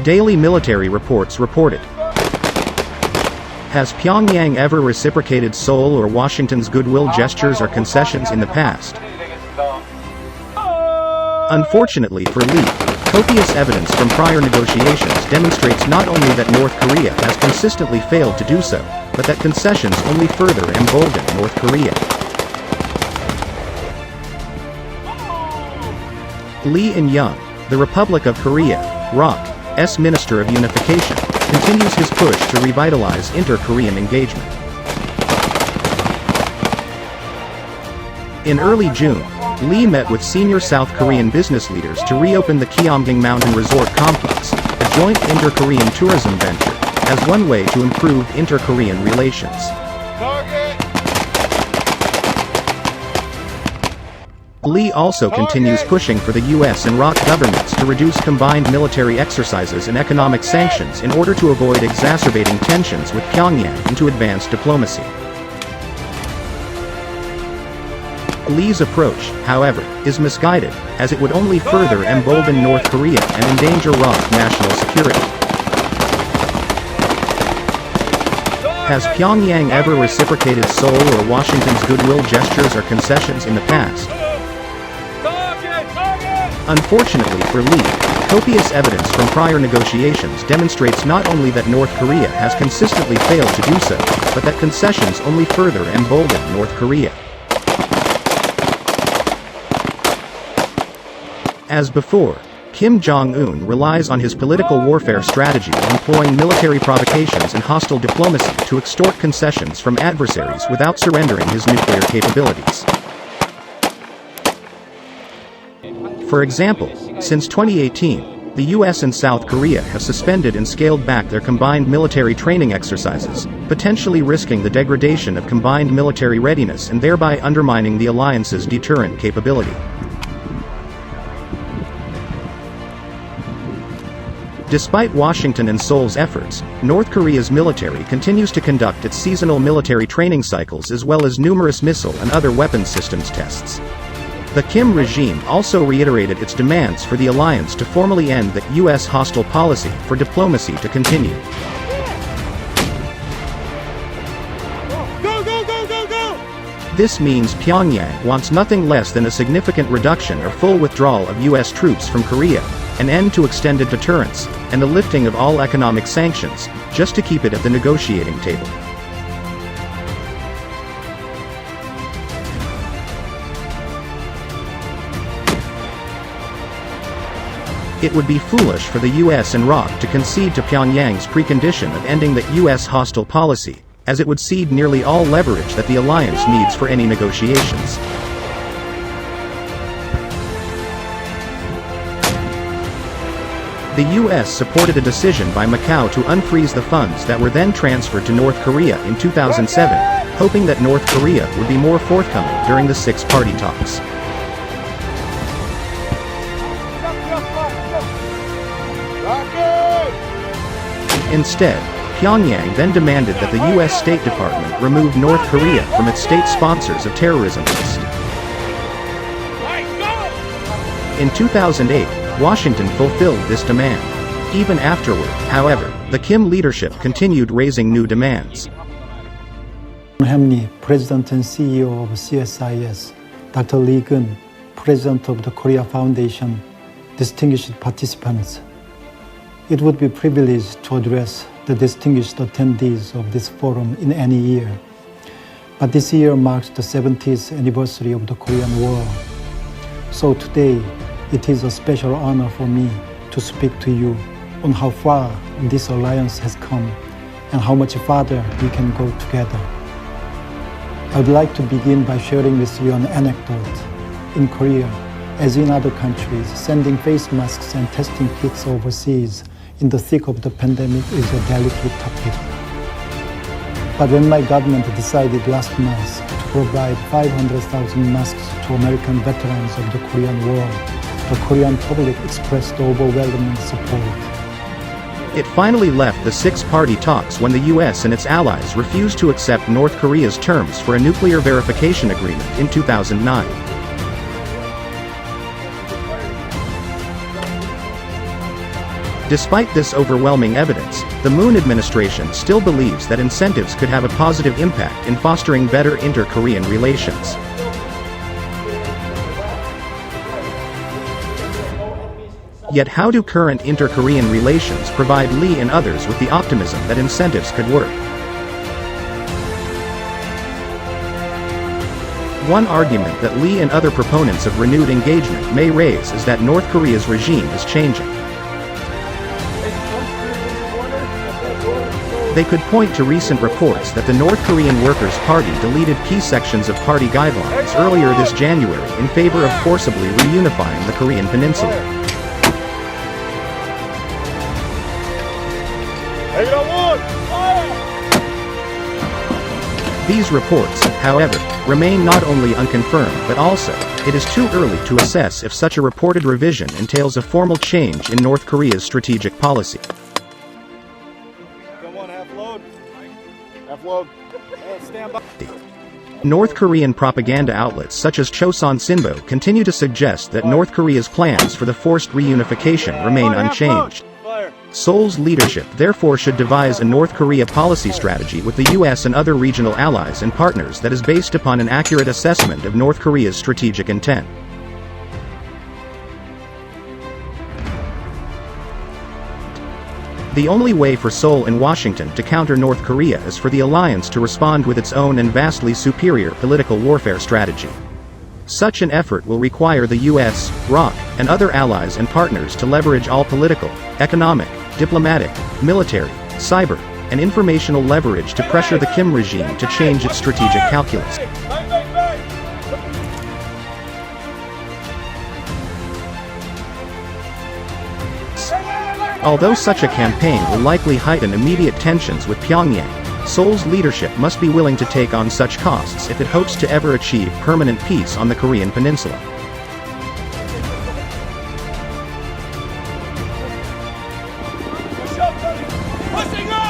Daily military reports reported. Has Pyongyang ever reciprocated Seoul or Washington's goodwill gestures or concessions in the past? Unfortunately for Lee, copious evidence from prior negotiations demonstrates not only that North Korea has consistently failed to do so, but that concessions only further embolden North Korea. Lee In-young, the Republic of Korea, ROK's Minister of Unification, continues his push to revitalize inter-Korean engagement. In early June, Lee met with senior South Korean business leaders to reopen the Pyongyang Mountain Resort Complex, a joint inter-Korean tourism venture, as one way to improve inter-Korean relations. Lee also continues pushing for the U.S. and ROK governments to reduce combined military exercises and economic sanctions in order to avoid exacerbating tensions with Pyongyang and to advance diplomacy. Lee's approach, however, is misguided, as it would only further embolden North Korea and endanger ROK national security. Has Pyongyang ever reciprocated Seoul or Washington's goodwill gestures or concessions in the past? Unfortunately for Lee, copious evidence from prior negotiations demonstrates not only that North Korea has consistently failed to do so, but that concessions only further embolden North Korea. As before, Kim Jong-un relies on his political warfare strategy of employing military provocations and hostile diplomacy to extort concessions from adversaries without surrendering his nuclear capabilities. For example, since 2018, the US and South Korea have suspended and scaled back their combined military training exercises, potentially risking the degradation of combined military readiness and thereby undermining the alliance's deterrent capability. Despite Washington and Seoul's efforts, North Korea's military continues to conduct its seasonal military training cycles as well as numerous missile and other weapons systems tests. The Kim regime also reiterated its demands for the alliance to formally end the U.S. hostile policy for diplomacy to continue. This means Pyongyang wants nothing less than a significant reduction or full withdrawal of U.S. troops from Korea, an end to extended deterrence, and the lifting of all economic sanctions, just to keep it at the negotiating table. It would be foolish for the US and ROK to concede to Pyongyang's precondition of ending the US hostile policy, as it would cede nearly all leverage that the alliance needs for any negotiations. The US supported a decision by Macau to unfreeze the funds that were then transferred to North Korea in 2007, hoping that North Korea would be more forthcoming during the six-party talks. Instead, Pyongyang then demanded that the U.S. State Department remove North Korea from its state sponsors of terrorism list. In 2008, Washington fulfilled this demand. Even afterward, however, the Kim leadership continued raising new demands. Hamni, President and CEO of CSIS, Dr. Lee Gun, President of the Korea Foundation, distinguished participants. It would be a privilege to address the distinguished attendees of this forum in any year. But this year marks the 70th anniversary of the Korean War. So today, it is a special honor for me to speak to you on how far this alliance has come and how much farther we can go together. I would like to begin by sharing with you an anecdote. In Korea, as in other countries, sending face masks and testing kits overseas in the thick of the pandemic is a delicate topic. But when my government decided last month to provide 500,000 masks to American veterans of the Korean War, the Korean public expressed overwhelming support. It finally left the six-party talks when the US and its allies refused to accept North Korea's terms for a nuclear verification agreement in 2009. Despite this overwhelming evidence, the Moon administration still believes that incentives could have a positive impact in fostering better inter-Korean relations. Yet how do current inter-Korean relations provide Lee and others with the optimism that incentives could work? One argument that Lee and other proponents of renewed engagement may raise is that North Korea's regime is changing. They could point to recent reports that the North Korean Workers' Party deleted key sections of party guidelines earlier this January in favor of forcibly reunifying the Korean peninsula. These reports, however, remain not only unconfirmed but also, it is too early to assess if such a reported revision entails a formal change in North Korea's strategic policy. North Korean propaganda outlets such as Chosun Sinbo continue to suggest that North Korea's plans for the forced reunification remain unchanged. Seoul's leadership therefore should devise a North Korea policy strategy with the US and other regional allies and partners that is based upon an accurate assessment of North Korea's strategic intent. The only way for Seoul and Washington to counter North Korea is for the alliance to respond with its own and vastly superior political warfare strategy. Such an effort will require the US, ROK, and other allies and partners to leverage all political, economic, diplomatic, military, cyber, and informational leverage to pressure the Kim regime to change its strategic calculus. Although such a campaign will likely heighten immediate tensions with Pyongyang, Seoul's leadership must be willing to take on such costs if it hopes to ever achieve permanent peace on the Korean peninsula. Pushing up!